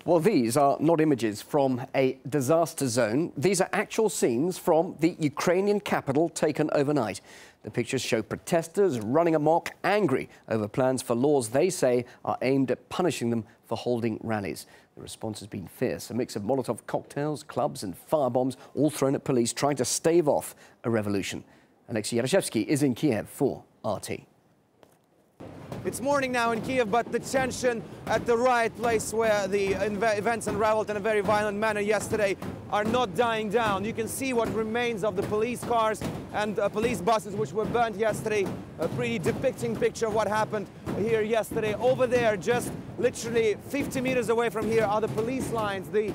Well, these are not images from a disaster zone. These are actual scenes from the Ukrainian capital taken overnight. The pictures show protesters running amok, angry over plans for laws they say are aimed at punishing them for holding rallies. The response has been fierce, a mix of molotov cocktails, clubs and firebombs, all thrown at police trying to stave off a revolution. Alexei Yarashevsky is in Kiev for RT. It's morning now in Kiev, but the tension at the riot place where the events unraveled in a very violent manner yesterday are not dying down. You can see what remains of the police cars and police buses which were burnt yesterday. A pretty depicting picture of what happened here yesterday. Over there, just literally 50 meters away from here, are the police lines. The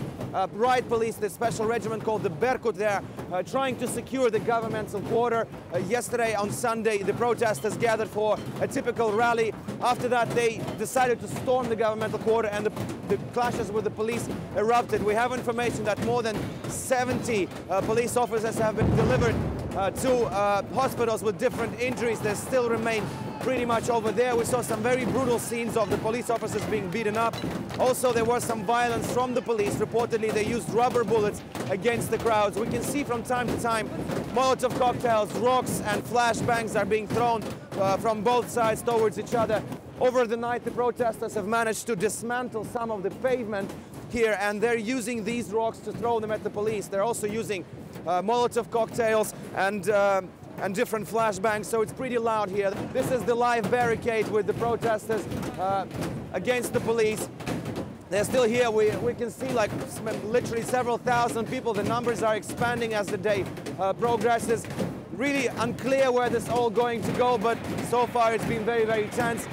riot police, the special regiment called the Berkut there, trying to secure the governmental quarter. Yesterday on Sunday, the protesters gathered for a typical rally. After that, they decided to storm the governmental quarter and the clashes with the police erupted. We have information that more than 70 police officers have been delivered to hospitals with different injuries. They still remain pretty much over there. We saw some very brutal scenes of the police officers being beaten up. Also, there was some violence from the police. Reportedly, they used rubber bullets against the crowds. We can see from time to time molotov cocktails, rocks and flashbangs are being thrown from both sides towards each other. Over the night, the protesters have managed to dismantle some of the pavement here, and they're using these rocks to throw them at the police. They're also using molotov cocktails and different flashbangs, so it's pretty loud here. This is the live barricade with the protesters against the police. They're still here. We can see like literally several thousand people. The numbers are expanding as the day progresses. Really unclear where this is all going to go, but so far it's been very, very tense.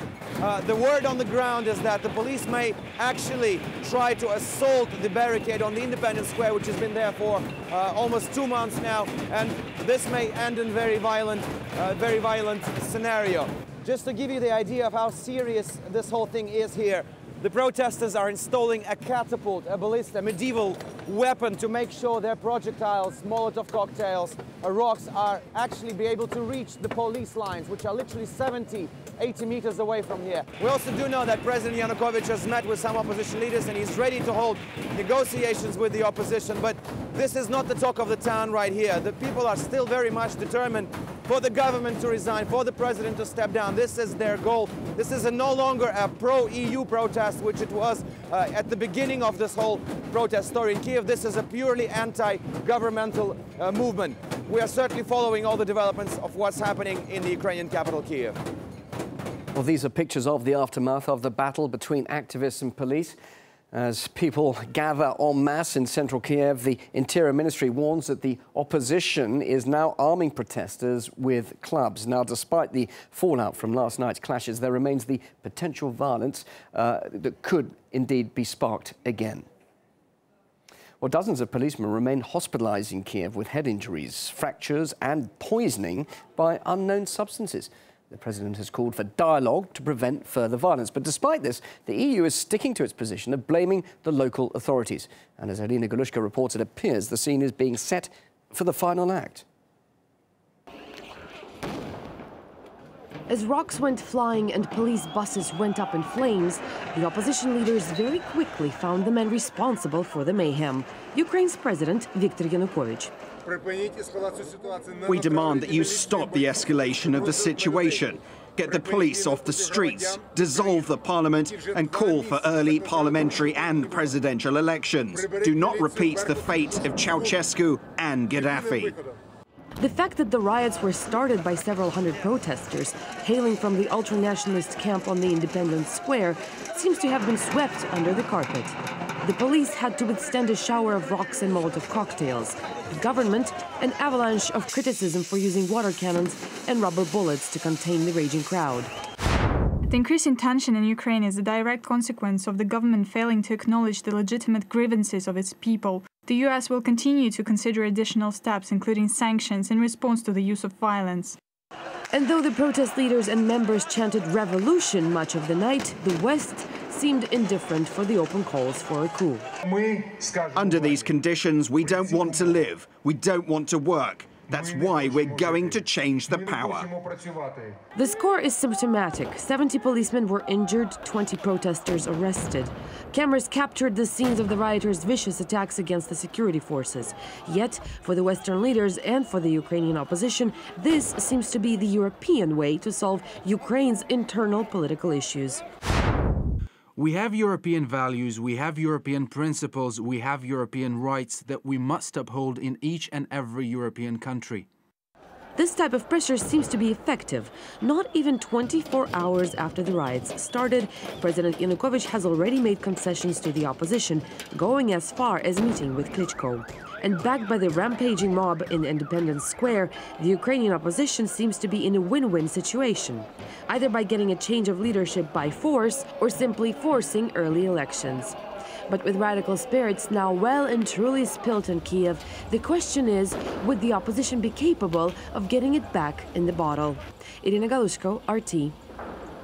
The word on the ground is that the police may actually try to assault the barricade on the Independence Square, which has been there for almost 2 months now, and this may end in very violent scenario. Just to give you the idea of how serious this whole thing is here, the protesters are installing a catapult, a ballista, a medieval weapon to make sure their projectiles, molotov cocktails, rocks are actually be able to reach the police lines, which are literally 70, 80 meters away from here. We also do know that President Yanukovych has met with some opposition leaders and he's ready to hold negotiations with the opposition, but this is not the talk of the town right here. The people are still very much determined for the government to resign, for the president to step down. This is their goal. This is no longer a pro-EU protest, which it was at the beginning of this whole protest story in Kiev. This is a purely anti-governmental movement. We are certainly following all the developments of what's happening in the Ukrainian capital, Kiev. Well, these are pictures of the aftermath of the battle between activists and police. As people gather en masse in central Kiev, the Interior Ministry warns that the opposition is now arming protesters with clubs. Now, despite the fallout from last night's clashes, there remains the potential violence that could indeed be sparked again. Well, dozens of policemen remain hospitalized in Kiev with head injuries, fractures and poisoning by unknown substances. The president has called for dialogue to prevent further violence. But despite this, the EU is sticking to its position of blaming the local authorities. And as Alina Galushka reports, it appears the scene is being set for the final act. As rocks went flying and police buses went up in flames, the opposition leaders very quickly found the men responsible for the mayhem. Ukraine's president, Viktor Yanukovych. We demand that you stop the escalation of the situation, get the police off the streets, dissolve the parliament and call for early parliamentary and presidential elections. Do not repeat the fate of Ceausescu and Gaddafi. The fact that the riots were started by several hundred protesters hailing from the ultra-nationalist camp on the Independence Square seems to have been swept under the carpet. The police had to withstand a shower of rocks and molotov cocktails. The government, an avalanche of criticism for using water cannons and rubber bullets to contain the raging crowd. The increasing tension in Ukraine is a direct consequence of the government failing to acknowledge the legitimate grievances of its people. The US will continue to consider additional steps, including sanctions, in response to the use of violence. And though the protest leaders and members chanted revolution much of the night, the West seemed indifferent for the open calls for a coup. Under these conditions, we don't want to live, we don't want to work. That's why we're going to change the power. The score is symptomatic. 70 policemen were injured, 20 protesters arrested. Cameras captured the scenes of the rioters' vicious attacks against the security forces. Yet, for the Western leaders and for the Ukrainian opposition, this seems to be the European way to solve Ukraine's internal political issues. We have European values, we have European principles, we have European rights that we must uphold in each and every European country. This type of pressure seems to be effective. Not even 24 hours after the riots started, President Yanukovych has already made concessions to the opposition, going as far as meeting with Klitschko. And backed by the rampaging mob in Independence Square, the Ukrainian opposition seems to be in a win-win situation, either by getting a change of leadership by force or simply forcing early elections. But with radical spirits now well and truly spilt in Kiev, the question is, would the opposition be capable of getting it back in the bottle? Irina Galushko, RT.